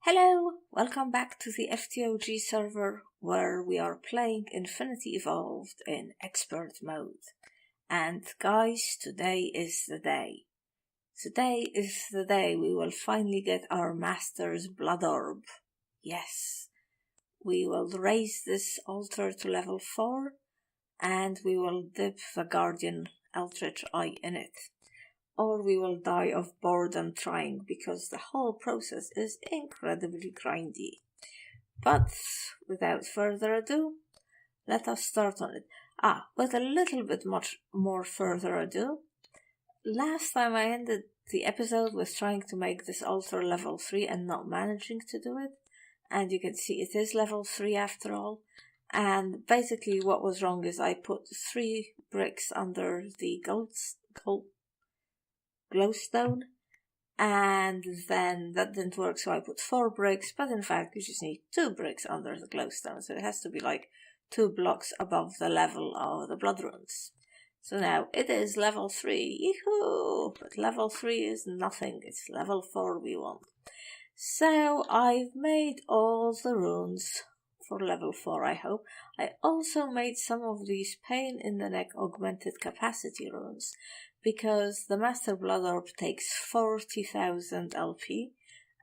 Hello, welcome back to the FTOG server where we are playing Infinity Evolved in expert mode. And guys, today is the day. Today is the day we will finally get our Master's Blood Orb. Yes, we will raise this altar to level 4 and we will dip the Guardian Eldritch Eye in it. Or we will die of boredom trying because the whole process is incredibly grindy. But without further ado, let us start on it. With a little bit much more further ado, last time I ended the episode with trying to make this altar level 3 and not managing to do it. And you can see it is level 3 after all. And basically what was wrong is I put 3 bricks under the glowstone, and then that didn't work, so I put 4 bricks, but in fact you just need 2 bricks under the glowstone, so it has to be like 2 blocks above the level of the blood runes. So now it is level 3, yehoo! But level 3 is nothing, it's level 4 we want. So I've made all the runes for level 4, I hope. I also made some of these pain in the neck augmented capacity runes, because the Master Blood Orb takes 40,000 LP,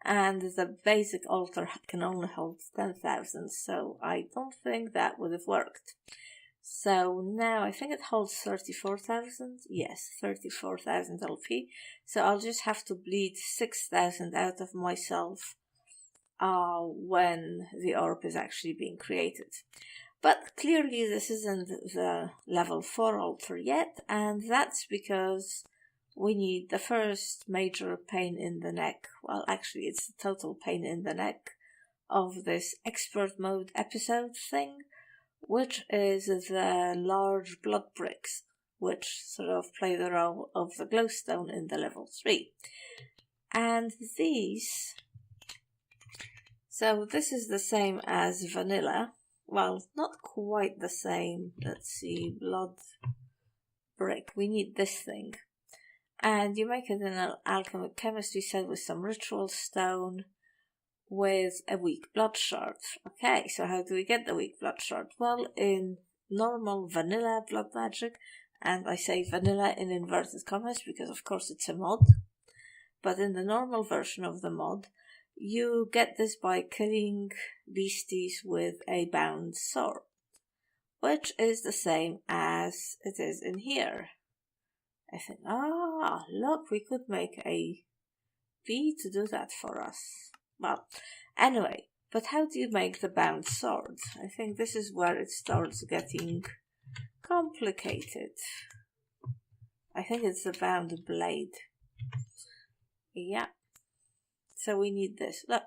and the basic altar can only hold 10,000, so I don't think that would have worked. So now I think it holds 34,000, yes, 34,000 LP, so I'll just have to bleed 6,000 out of myself when the orb is actually being created. But clearly this isn't the level 4 altar yet, and that's because we need the first major pain in the neck. Well, actually it's the total pain in the neck of this expert mode episode thing, which is the large blood bricks, which sort of play the role of the glowstone in the level 3. And these... So this is the same as vanilla. Well, not quite the same. Let's see, blood brick. We need this thing. And you make it in an alchemic chemistry set with some ritual stone with a weak blood shard. Okay, so how do we get the weak blood shard? Well, in normal vanilla blood magic, and I say vanilla in inverted commas because of course it's a mod, but in the normal version of the mod, you get this by killing beasties with a bound sword, which is the same as it is in here. I think, look, we could make a bee to do that for us. Well, anyway, but how do you make the bound sword? I think this is where it starts getting complicated. I think it's the bound blade. Yeah. So we need this. Look,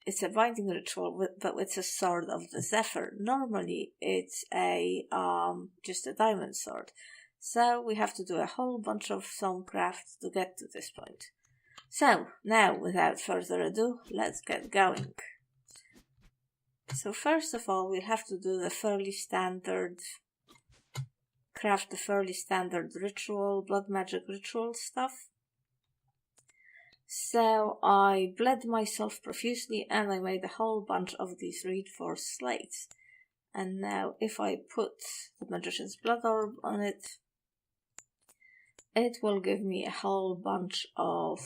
it's a binding ritual, but it's a sword of the Zephyr. Normally, it's a just a diamond sword. So we have to do a whole bunch of thaumcraft to get to this point. So now, without further ado, let's get going. So first of all, we'll have to do the fairly standard, craft the fairly standard ritual, blood magic ritual stuff. So I bled myself profusely and I made a whole bunch of these reinforced slates. And now if I put the Magician's Blood Orb on it, it will give me a whole bunch of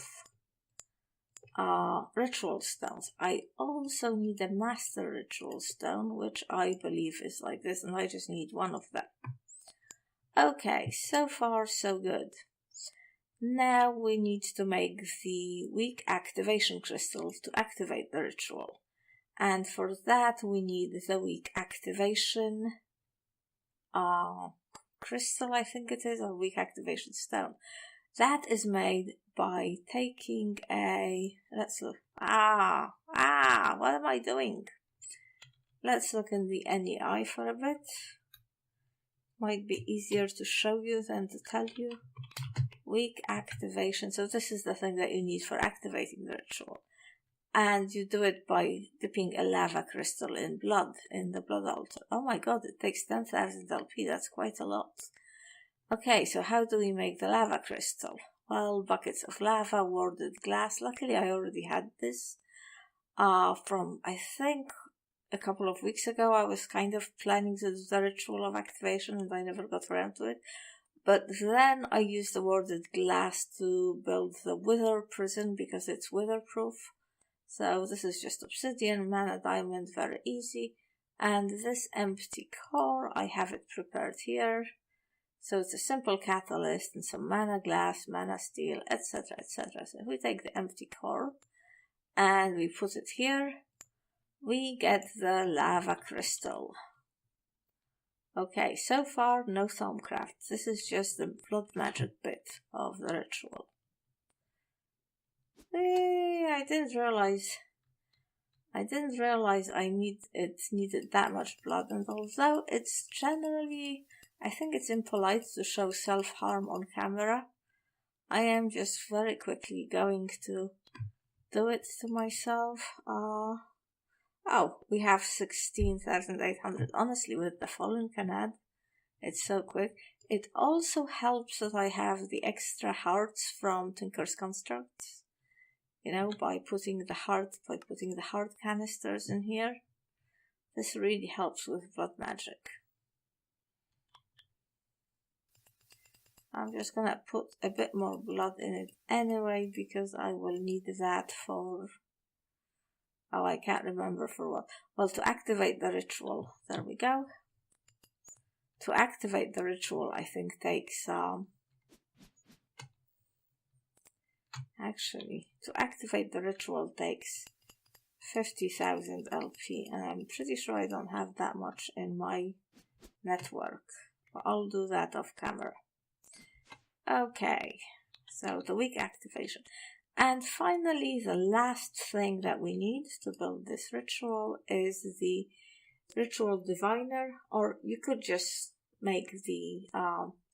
ritual stones. I also need a Master Ritual Stone, which I believe is like this, and I just need 1 of them. Okay, so far so good. Now we need to make the weak activation crystals to activate the ritual. And for that we need the weak activation crystal, I think it is, or weak activation stone. That is made by taking a... Let's look. What am I doing? Let's look in the NEI for a bit. Might be easier to show you than to tell you. Weak activation. So this is the thing that you need for activating the ritual. And you do it by dipping a lava crystal in blood, in the blood altar. Oh my god, it takes 10,000 LP, that's quite a lot. Okay, so how do we make the lava crystal? Well, buckets of lava, warded glass. Luckily I already had this. from, I think, a couple of weeks ago. I was kind of planning to do the ritual of activation and I never got around to it. But then I used the worded glass to build the wither prison because it's witherproof. So this is just obsidian, mana, diamond, very easy. And this empty core, I have it prepared here. So it's a simple catalyst and some mana glass, mana steel, etc, etc. So if we take the empty core and we put it here, we get the lava crystal. Okay, so far no thaumcraft. This is just the blood magic bit of the ritual. I didn't realize it needed that much blood, and although it's generally, I think it's impolite to show self-harm on camera, I am just very quickly going to do it to myself. Oh, we have 16,800. Honestly, with the fallen canad, it's so quick. It also helps that I have the extra hearts from Tinker's Constructs. You know, by putting the heart canisters in here. This really helps with blood magic. I'm just gonna put a bit more blood in it anyway, because I will need that for... Oh, I can't remember for what. Well, to activate the ritual. There we go. To activate the ritual, I think takes... Actually, to activate the ritual takes 50,000 LP, and I'm pretty sure I don't have that much in my network. But I'll do that off camera. Okay, so the weak activation. And finally, the last thing that we need to build this ritual is the ritual diviner, or you could just make the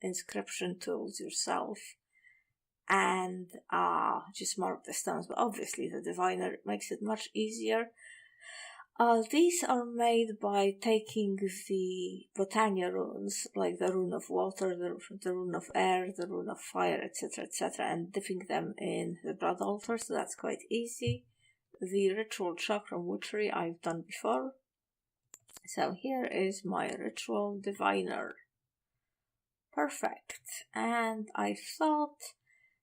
inscription tools yourself and just mark the stones, but obviously the diviner makes it much easier. These are made by taking the Botania runes, like the rune of water, the rune of air, the rune of fire, etc, etc, and dipping them in the blood altar, so that's quite easy. The ritual chakram witchery I've done before. So here is my ritual diviner. Perfect. And I thought,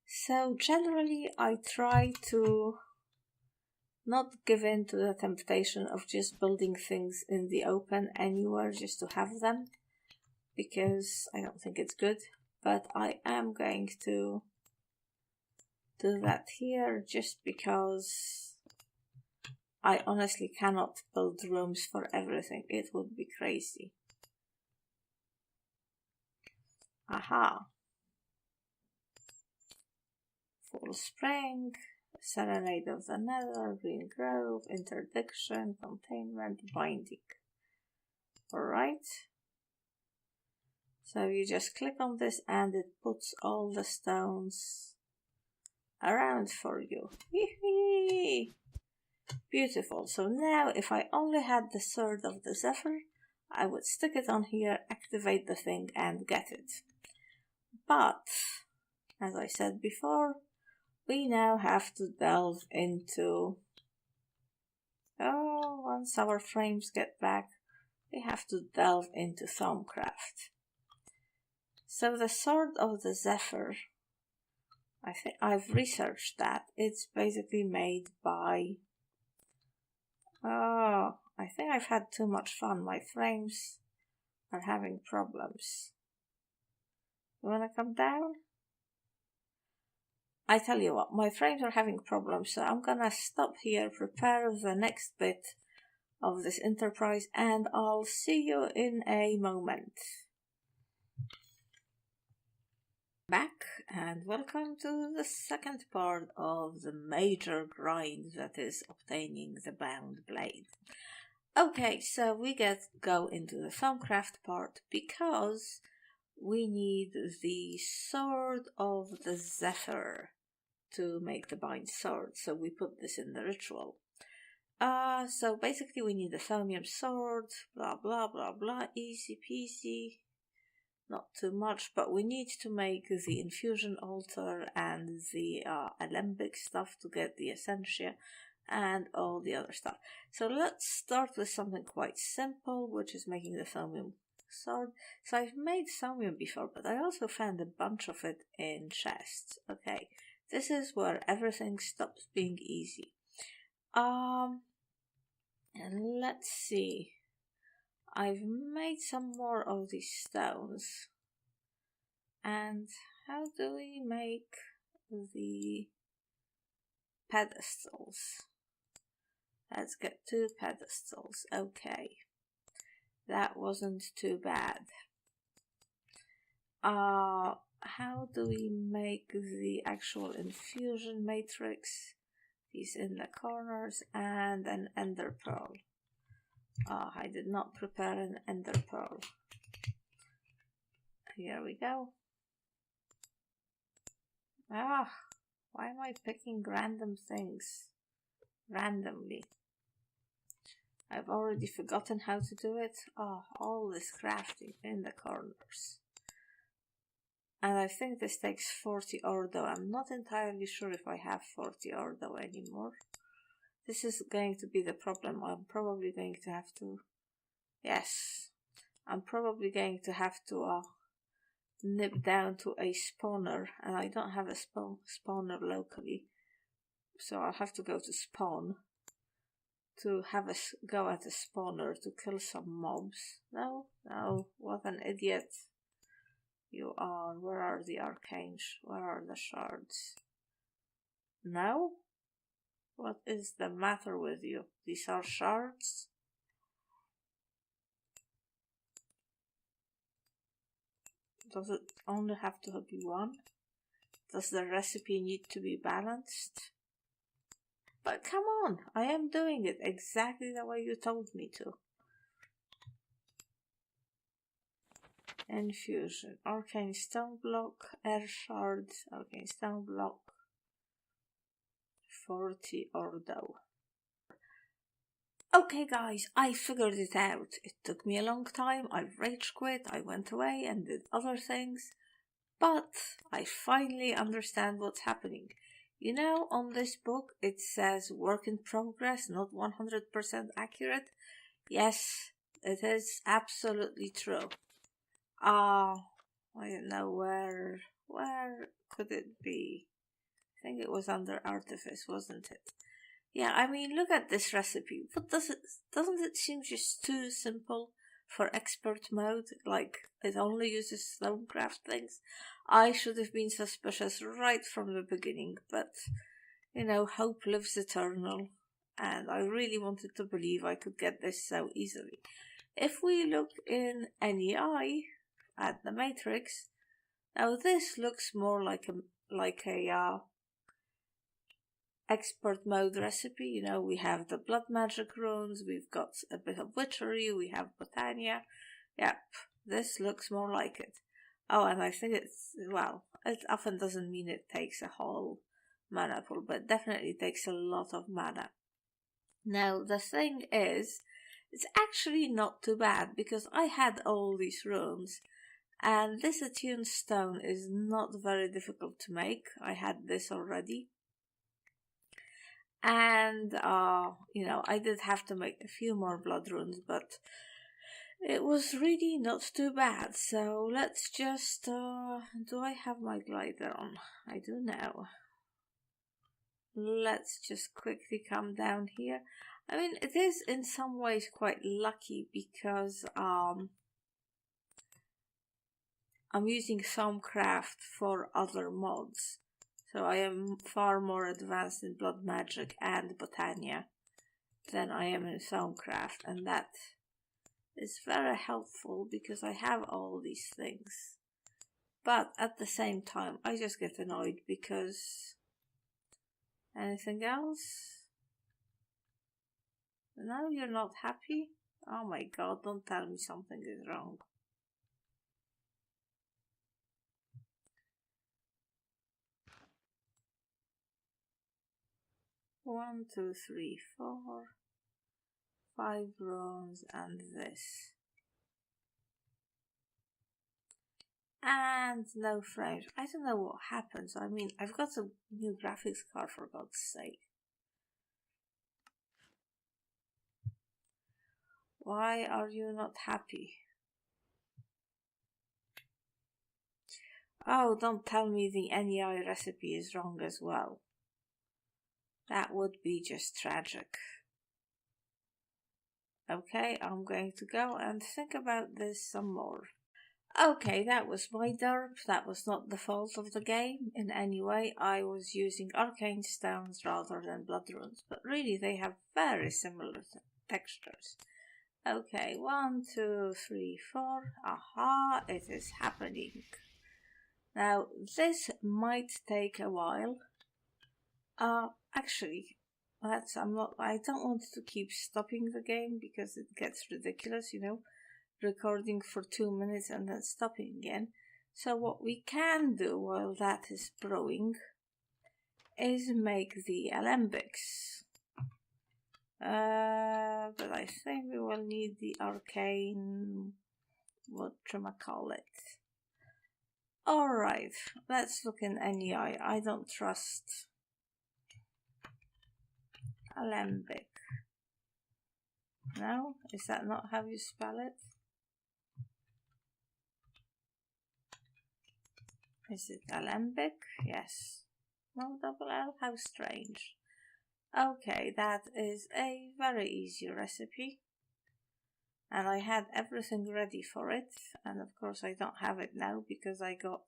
so generally I try to not give in to the temptation of just building things in the open anywhere just to have them, because I don't think it's good. But I am going to do that here just because I honestly cannot build rooms for everything. It would be crazy. Aha. Full Spring, Serenade of the Nether, Green Grove, Interdiction, Containment, Binding. Alright. So you just click on this and it puts all the stones around for you. Beautiful. So now if I only had the Sword of the Zephyr, I would stick it on here, activate the thing and get it. But, as I said before, we now have to delve into... Oh, once our frames get back, we have to delve into thaumcraft. So the Sword of the Zephyr, I think I've researched that. It's basically made by... Oh, I think I've had too much fun. My frames are having problems. You wanna come down? I tell you what, my frames are having problems, so I'm gonna stop here, prepare the next bit of this enterprise, and I'll see you in a moment. Back, and welcome to the second part of the major grind, that is obtaining the bound blade. Okay, so we go into the thaumcraft part because we need the Sword of the Zephyr to make the bind sword, so we put this in the ritual. So basically we need a thaumium sword, blah blah blah blah, easy peasy, not too much, but we need to make the infusion altar and the alembic stuff to get the essentia, and all the other stuff. So let's start with something quite simple, which is making the thaumium sword. So I've made thaumium before, but I also found a bunch of it in chests. Okay, this is where everything stops being easy. And let's see. I've made some more of these stones. And how do we make the pedestals? Let's get 2 pedestals. Okay, that wasn't too bad. How do we make the actual infusion matrix? These in the corners, and an ender pearl. I did not prepare an ender pearl. Here we go. Why am I picking random things randomly? I've already forgotten how to do it. All this crafting in the corners. And I think this takes 40 ordo. I'm not entirely sure if I have 40 ordo anymore. This is going to be the problem. I'm probably going to have to... Yes. I'm probably going to have to nip down to a spawner. And I don't have a spawner locally. So I'll have to go to spawn to have a go at a spawner to kill some mobs. No, what an idiot you are. Where are the arcanes? Where are the shards? No? What is the matter with you? These are shards? Does it only have to be one? Does the recipe need to be balanced? But come on, I am doing it exactly the way you told me to. Infusion, arcane stone block, air shard, arcane stone block, 40 ordo. Okay guys, I figured it out. It took me a long time, I rage quit, I went away and did other things, but I finally understand what's happening. You know, on this book it says work in progress, not 100% accurate. Yes, it is absolutely true. I don't know where could it be? I think it was under artifice, wasn't it? Yeah, I mean, look at this recipe. What doesn't it seem just too simple for expert mode? Like, it only uses thaumcraft things. I should have been suspicious right from the beginning, but, you know, hope lives eternal, and I really wanted to believe I could get this so easily. If we look in NEI at the matrix, now this looks more like a expert mode recipe. You know, we have the blood magic runes, we've got a bit of witchery, we have botania. Yep, this looks more like it. Oh, and I think it's, well, it often doesn't mean it takes a whole mana pool, but definitely takes a lot of mana. Now, the thing is, it's actually not too bad, because I had all these runes, and this attuned stone is not very difficult to make. I had this already. And, you know, I did have to make a few more blood runes, but it was really not too bad. So let's just, do I have my glider on? I do now. Let's just quickly come down here. I mean, it is in some ways quite lucky because, I'm using thaumcraft for other mods. So I am far more advanced in blood magic and botania than I am in thaumcraft, and that is very helpful because I have all these things. But at the same time, I just get annoyed because... Anything else? No, you're not happy? Oh my god, don't tell me something is wrong. One, 2, 3, 4, 5 runes and this. And no frames. I don't know what happens. I mean, I've got a new graphics card, for God's sake. Why are you not happy? Oh, don't tell me the NEI recipe is wrong as well. That would be just tragic. Okay, I'm going to go and think about this some more. Okay, that was my derp. That was not the fault of the game in any way. I was using arcane stones rather than blood runes, but really they have very similar textures. Okay, 1, 2, 3, 4. Aha, it is happening. Now, this might take a while. Actually, I don't want to keep stopping the game because it gets ridiculous, recording for 2 minutes and then stopping again. So what we can do while that is brewing is make the alembics. But I think we will need the arcane, whatchamacallit. Alright, let's look in NEI. I don't trust alembic. No? Is that not how you spell it? Is it alembic? Yes. No double L? How strange. Okay, that is a very easy recipe. And I had everything ready for it. And of course I don't have it now because I got...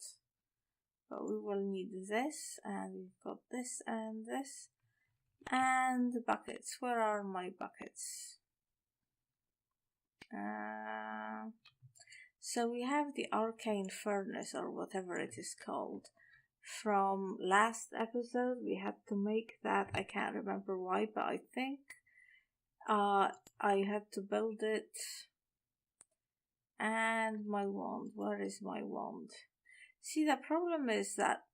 But we will need this. And we've got this and this. And the buckets. Where are my buckets? So we have the arcane furnace or whatever it is called. From last episode we had to make that. I can't remember why, but I think I had to build it. And my wand. Where is my wand? See, the problem is that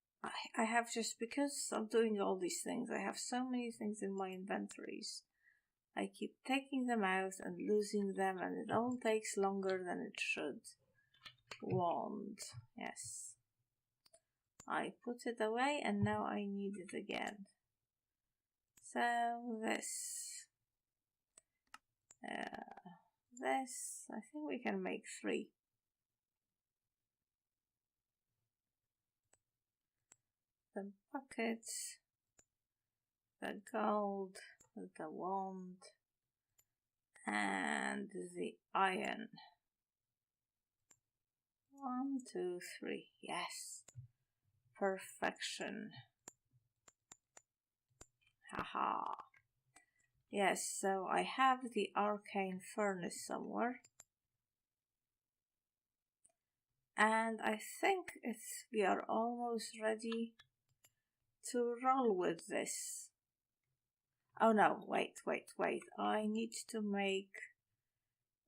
I have just, because I'm doing all these things, I have so many things in my inventories. I keep taking them out and losing them, and it all takes longer than it should. Wand. Yes. I put it away and now I need it again. So this. This. I think we can make 3. The buckets. The gold. The wand. And the iron. 1, 2, 3. Yes. Perfection. Haha. Yes, so I have the arcane furnace somewhere. And I think we are almost ready to roll with this. Oh no, wait. I need to make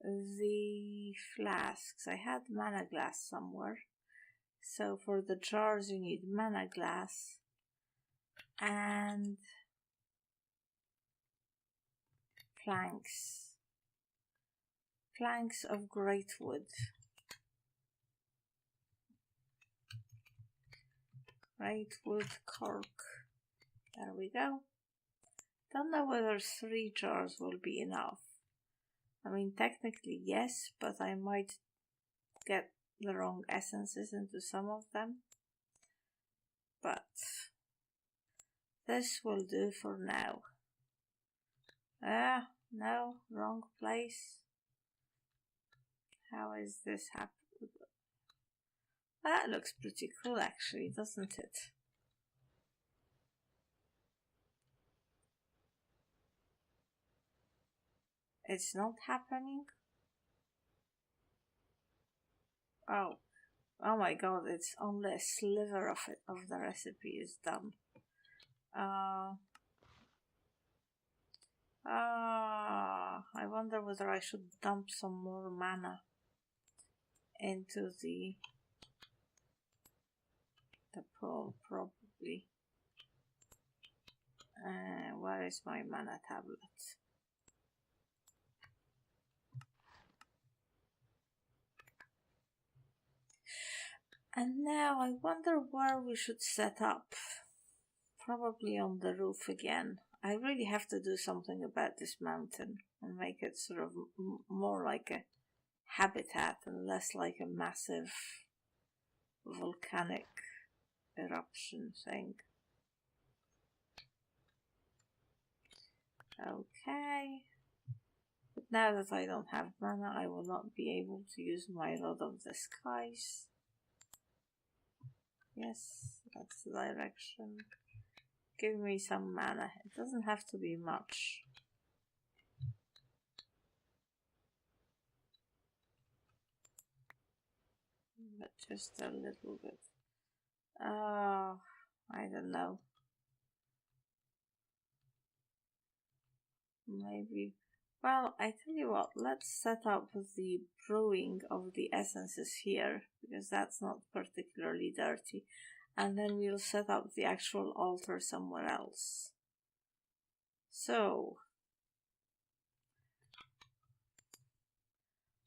the flasks. I had mana glass somewhere. So for the jars you need mana glass and planks. Planks of great wood. Great wood cork. There we go. Don't know whether 3 jars will be enough. I mean, technically yes, but I might get the wrong essences into some of them. But this will do for now. No, wrong place. How is this happening? That looks pretty cool actually, doesn't it? It's not happening? Oh my god, it's only a sliver of it, of the recipe is done. I wonder whether I should dump some more mana into the pool, probably. Where is my mana tablet? And now I wonder where we should set up. Probably on the roof again. I really have to do something about this mountain and make it sort of more like a habitat and less like a massive volcanic eruption thing. Okay. But now that I don't have mana, I will not be able to use my Rod of the Skies. Yes, that's the direction. Give me some mana. It doesn't have to be much. But just a little bit. I don't know. Maybe. Well, I tell you what, let's set up the brewing of the essences here, because that's not particularly dirty. And then we'll set up the actual altar somewhere else. So,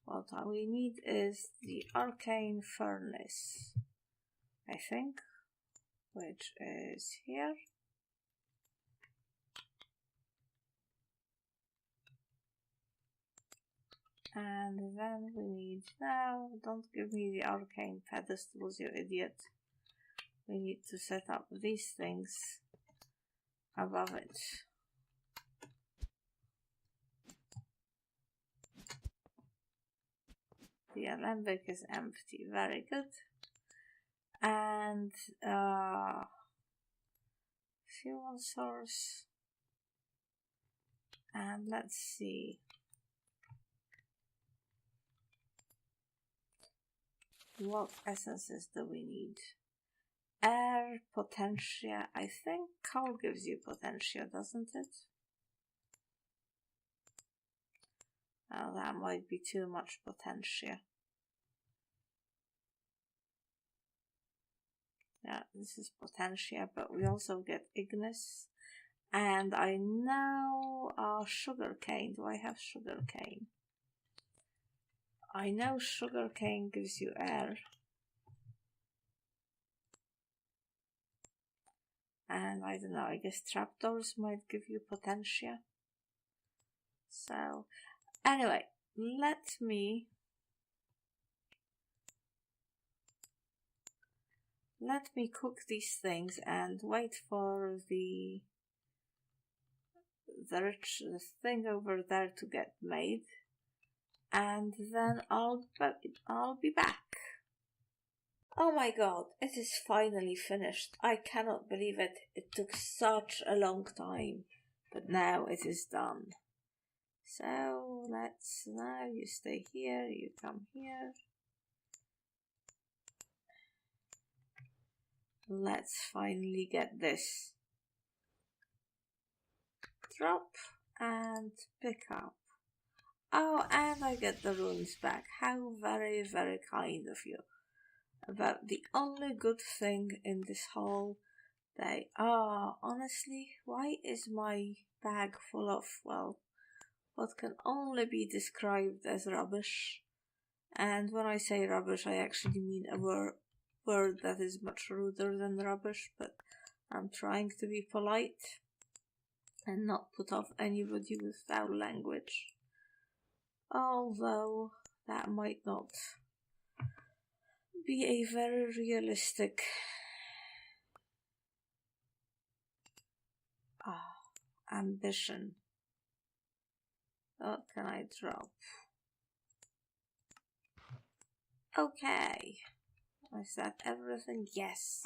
what we need is the arcane furnace, I think, which is here. And then we need now, don't give me the arcane pedestals, you idiot. We need to set up these things above it. The alembic is empty, very good. And fuel source. And let's see. What essences do we need? Air, potentia. I think coal gives you potentia, doesn't it? Oh, that might be too much potentia. Yeah, this is potentia, but we also get ignis. And I know sugarcane. Do I have sugarcane? I know sugarcane gives you air. And I don't know, I guess trapdoors might give you potentia. So, anyway, let me cook these things and wait for the thing over there to get made. And then I'll be back. Oh my god, it is finally finished. I cannot believe it. It took such a long time, but now it is done. So now you stay here, you come here. Let's finally get this. Drop and pick up. Oh, and I get the runes back. How very, very kind of you. About the only good thing in this whole day. Honestly, why is my bag full of, well, what can only be described as rubbish? And when I say rubbish, I actually mean a word that is much ruder than rubbish, but I'm trying to be polite and not put off anybody with foul language. Although that might not be a very realistic ambition. What can I drop? Okay. Is that everything? Yes.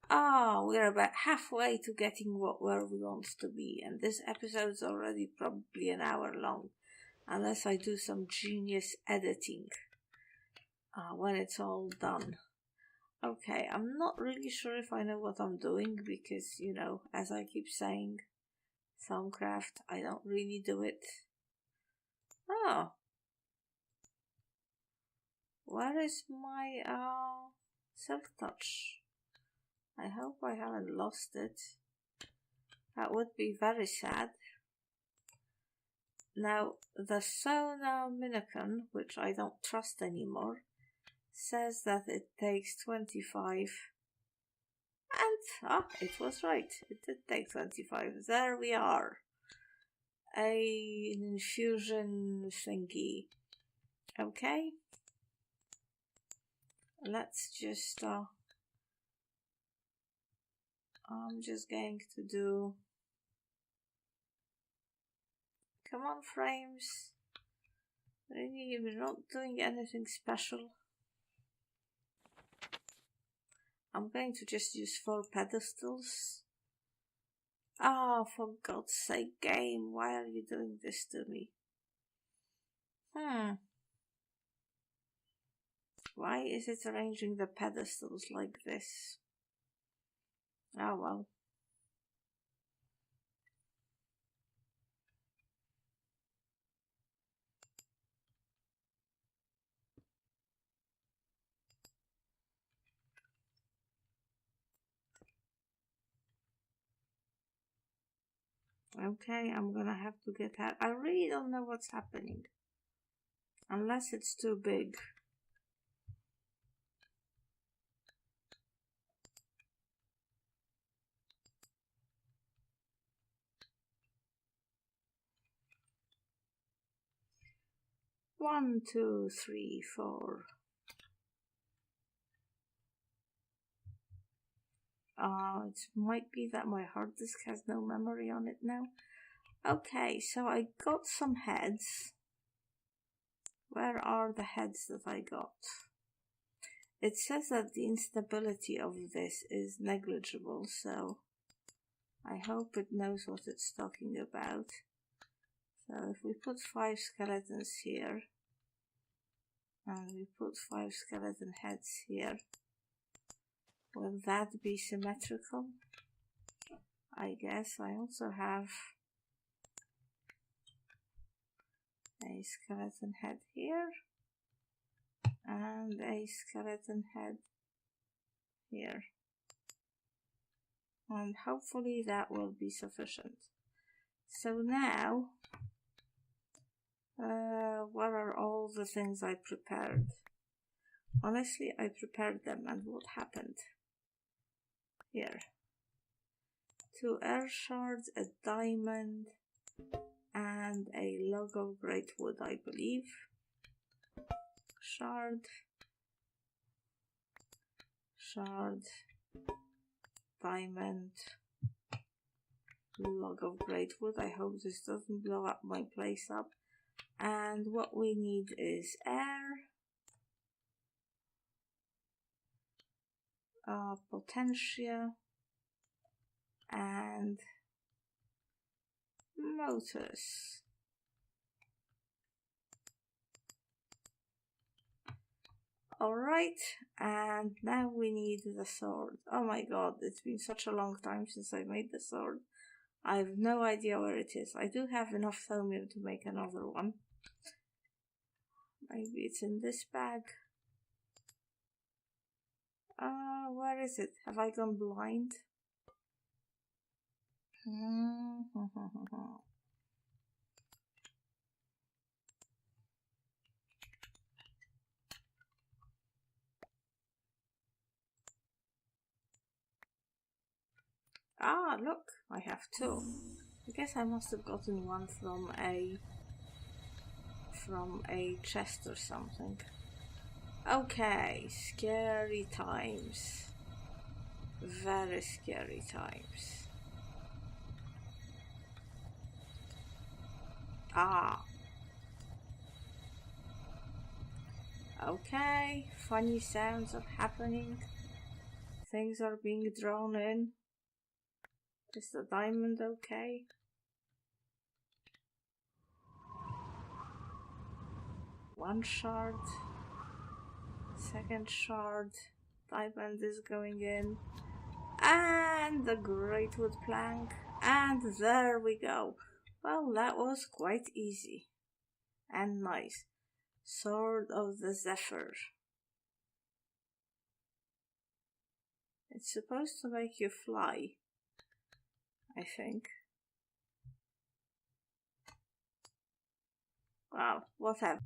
We're about halfway to getting where we want to be, and this episode's already probably an hour long, unless I do some genius editing when it's all done. Okay, I'm not really sure if I know what I'm doing because, you know, as I keep saying, thaumcraft, I don't really do it. Where is my silk touch? I hope I haven't lost it. That would be very sad. Now, the Mistakin, which I don't trust anymore, says that it takes 25. And, it was right. It did take 25. There we are. An infusion thingy. Okay. Let's just, I'm just going to do... Come on, frames. Really, we're not doing anything special. I'm going to just use 4 pedestals. Oh, for God's sake, game, why are you doing this to me? Why is it arranging the pedestals like this? Oh well. Okay, I'm gonna have to get out. I really don't know what's happening. Unless it's too big. One, two, three, four. It might be that my hard disk has no memory on it now. Okay, so I got some heads. Where are the heads that I got? It says that the instability of this is negligible, so I hope it knows what it's talking about. So if we put 5 skeletons here, and we put 5 skeleton heads here, will that be symmetrical? I guess. I also have a skeleton head here and a skeleton head here, and hopefully that will be sufficient. So now, what are all the things I prepared? Honestly, I prepared them, and what happened? Here. 2 air shards, a diamond, and a log of great wood, I believe. Shard, diamond, log of great wood. I hope this doesn't blow up my place up. And what we need is air, potentia, and motors. Alright, and now we need the sword. Oh my god, it's been such a long time since I made the sword. I have no idea where it is. I do have enough thaumium to make another one. Maybe it's in this bag. Where is it? Have I gone blind? Ah, look, I have 2. I guess I must have gotten one from a chest or something. Okay, scary times. Very scary times. Ah. Okay, funny sounds are happening. Things are being drawn in. Is the diamond okay? One shard. Second shard. Diamond is going in. And the great wood plank. And there we go. Well, that was quite easy. And nice. Sword of the Zephyr. It's supposed to make you fly, I think. Well, whatever.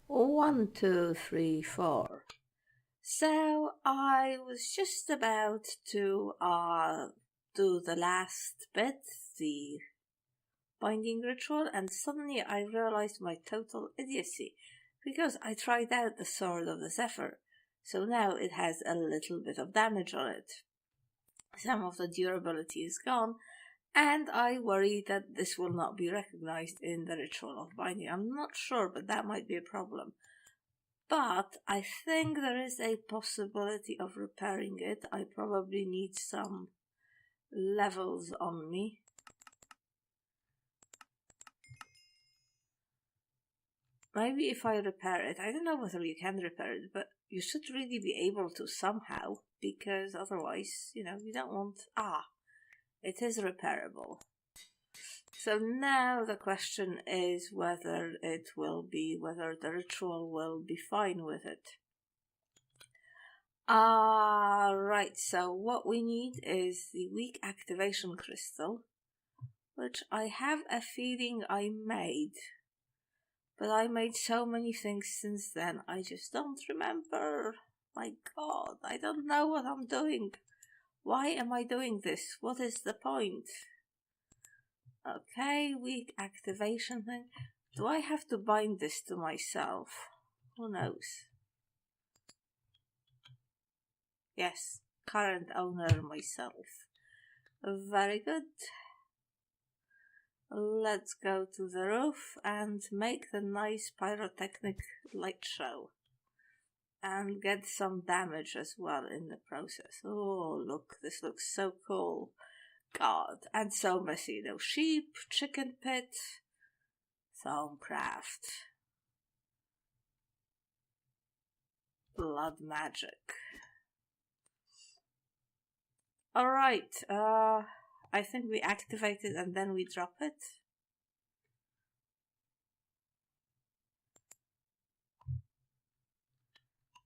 1, 2, 3, 4. So I was just about to do the last bit, the binding ritual, and suddenly I realized my total idiocy, because I tried out the Sword of the Zephyr, so now it has a little bit of damage on it. Some of the durability is gone, and I worry that this will not be recognized in the ritual of binding. I'm not sure, but that might be a problem. But I think there is a possibility of repairing it. I probably need some levels on me. Maybe if I repair it, I don't know whether you can repair it, but you should really be able to somehow, because otherwise, you don't want... it is repairable. So now the question is whether the ritual will be fine with it. Right, so what we need is the weak activation crystal, which I have a feeling I made. But I made so many things since then, I just don't remember. My God, I don't know what I'm doing. Why am I doing this? What is the point? Okay, weak activation thing. Do I have to bind this to myself? Who knows? Yes, current owner myself. Very good. Let's go to the roof and make the nice pyrotechnic light show. And get some damage as well in the process. Oh, look, this looks so cool. God, and so messy. No sheep, chicken pit, thaumcraft, blood magic. Alright, I think we activate it and then we drop it.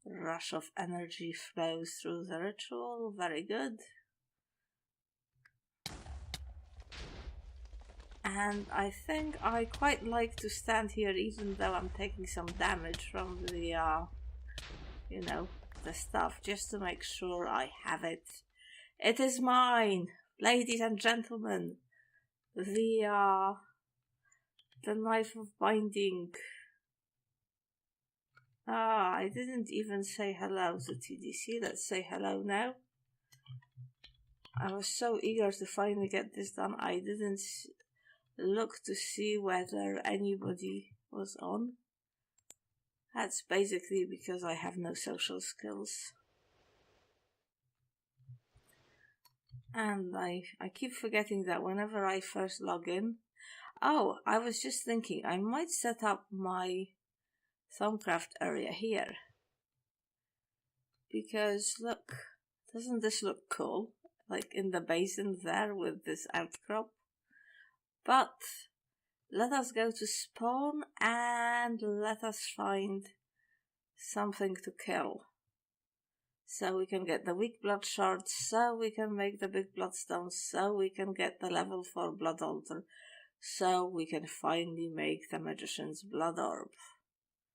Rush of energy flows through the ritual. Very good. And I think I quite like to stand here even though I'm taking some damage from the, the stuff, just to make sure I have it. It is mine, ladies and gentlemen. The knife of binding. I didn't even say hello to TDC. Let's say hello now. I was so eager to finally get this done. I didn't look to see whether anybody was on. That's basically because I have no social skills. And I keep forgetting that whenever I first log in... Oh, I was just thinking, I might set up my thaumcraft area here. Because look, doesn't this look cool? Like in the basin there with this outcrop. But let us go to spawn and let us find something to kill. So we can get the weak blood shards, so we can make the big bloodstones, so we can get the level 4 blood altar, so we can finally make the magician's blood orb.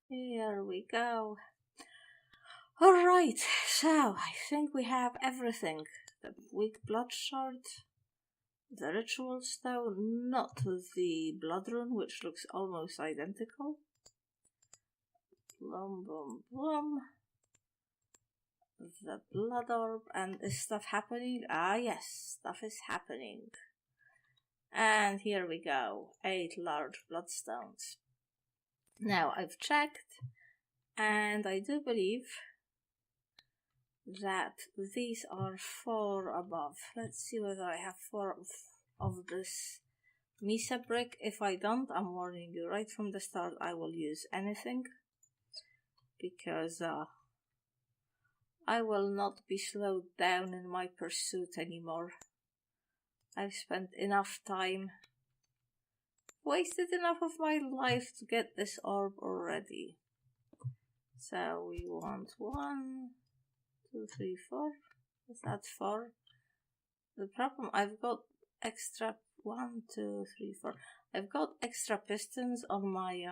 Here we go. Alright, so I think we have everything. The weak blood shard, the ritual stone, not the blood rune, which looks almost identical. Boom, boom, boom. The blood orb, and is stuff happening? Ah yes, stuff is happening. And here we go, 8 large bloodstones. Now I've checked, and I do believe that these are 4 above. Let's see whether I have 4 of this Mesa brick. If I don't, I'm warning you right from the start, I will use anything. Because I will not be slowed down in my pursuit anymore. I've spent enough time, wasted enough of my life to get this orb already. So we want 1, 2, 3, 4. Is that 4? The problem, I've got extra 1, 2, 3, 4. I've got extra pistons on my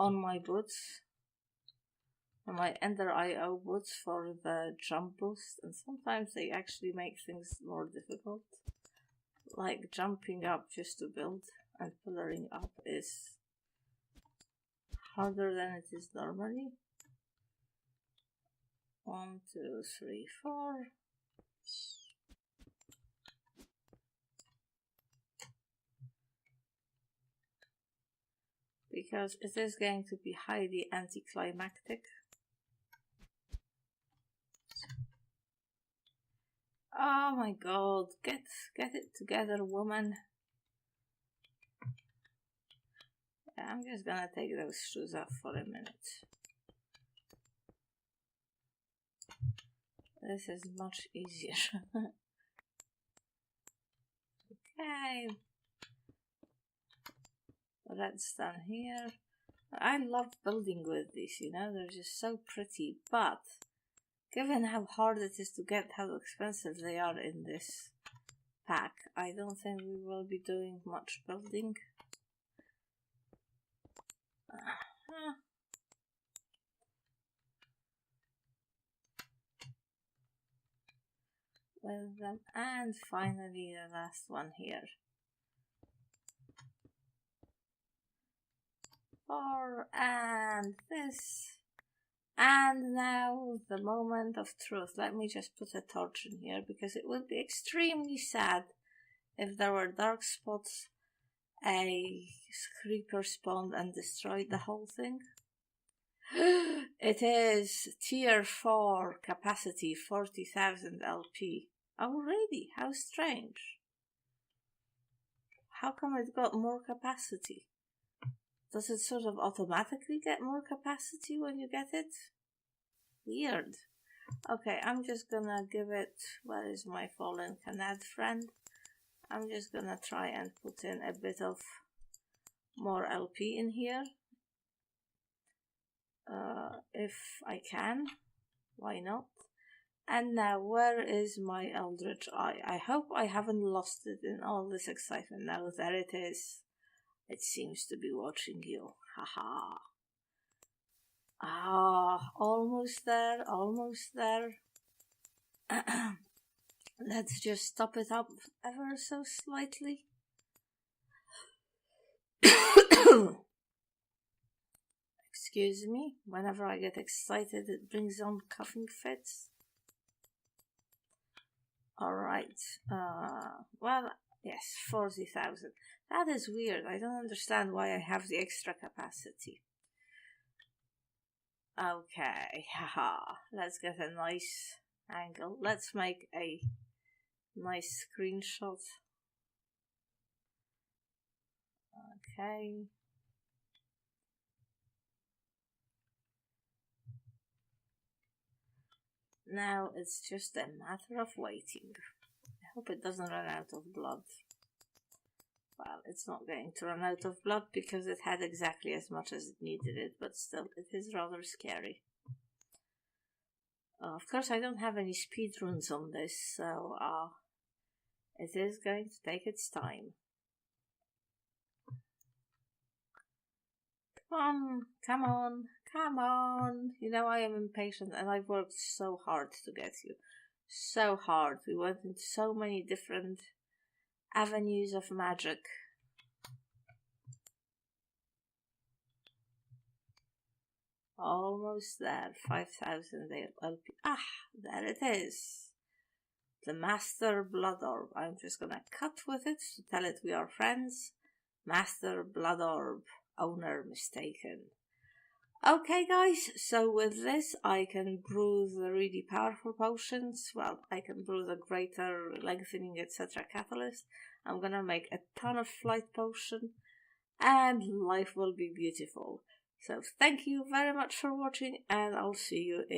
on my boots, on my Ender IO boots for the jump boost, and sometimes they actually make things more difficult. Like jumping up just to build and pillaring up is harder than it is normally. 1, 2, 3, 4. Because it is going to be highly anticlimactic. Oh my god, get it together, woman. Yeah, I'm just gonna take those shoes off for a minute. This is much easier. Okay. Redstone here. I love building with these, you know, they're just so pretty, but given how hard it is to get, how expensive they are in this pack, I don't think we will be doing much building. With them, and finally the last one here. 4, and this. And now the moment of truth. Let me just put a torch in here, because it would be extremely sad if there were dark spots, a creeper spawned and destroyed the whole thing. It is tier 4 capacity, 40,000 LP. Oh really? How strange. How come it got more capacity? Does it sort of automatically get more capacity when you get it? Weird. Okay, I'm just gonna give it... Where is my fallen Canad friend? I'm just gonna try and put in a bit of more LP in here. If I can. Why not? And now, where is my Eldritch Eye? I hope I haven't lost it in all this excitement. Now, there it is. It seems to be watching you. Haha. Ah, almost there, almost there. Let's just stop it up ever so slightly. Excuse me, whenever I get excited it brings on coughing fits. Alright, well, yes, 40,000. That is weird, I don't understand why I have the extra capacity. Okay, haha, let's get a nice angle. Let's make a nice screenshot. Okay. Now it's just a matter of waiting. I hope it doesn't run out of blood. Well, it's not going to run out of blood because it had exactly as much as it needed it, but still, it is rather scary. Of course, I don't have any speed runes on this, so it is going to take its time. Come on, come on, come on. You know I am impatient and I've worked so hard to get you. So hard. We went into so many different avenues of magic. Almost there. 5,000 LP. Ah, there it is. The Master Blood Orb. I'm just gonna cut with it to tell it we are friends. Master Blood Orb. Owner Mistakin. Okay guys, so with this I can brew the really powerful potions. Well, I can brew the greater lengthening etc. catalyst. I'm gonna make a ton of flight potion and life will be beautiful. So thank you very much for watching and I'll see you in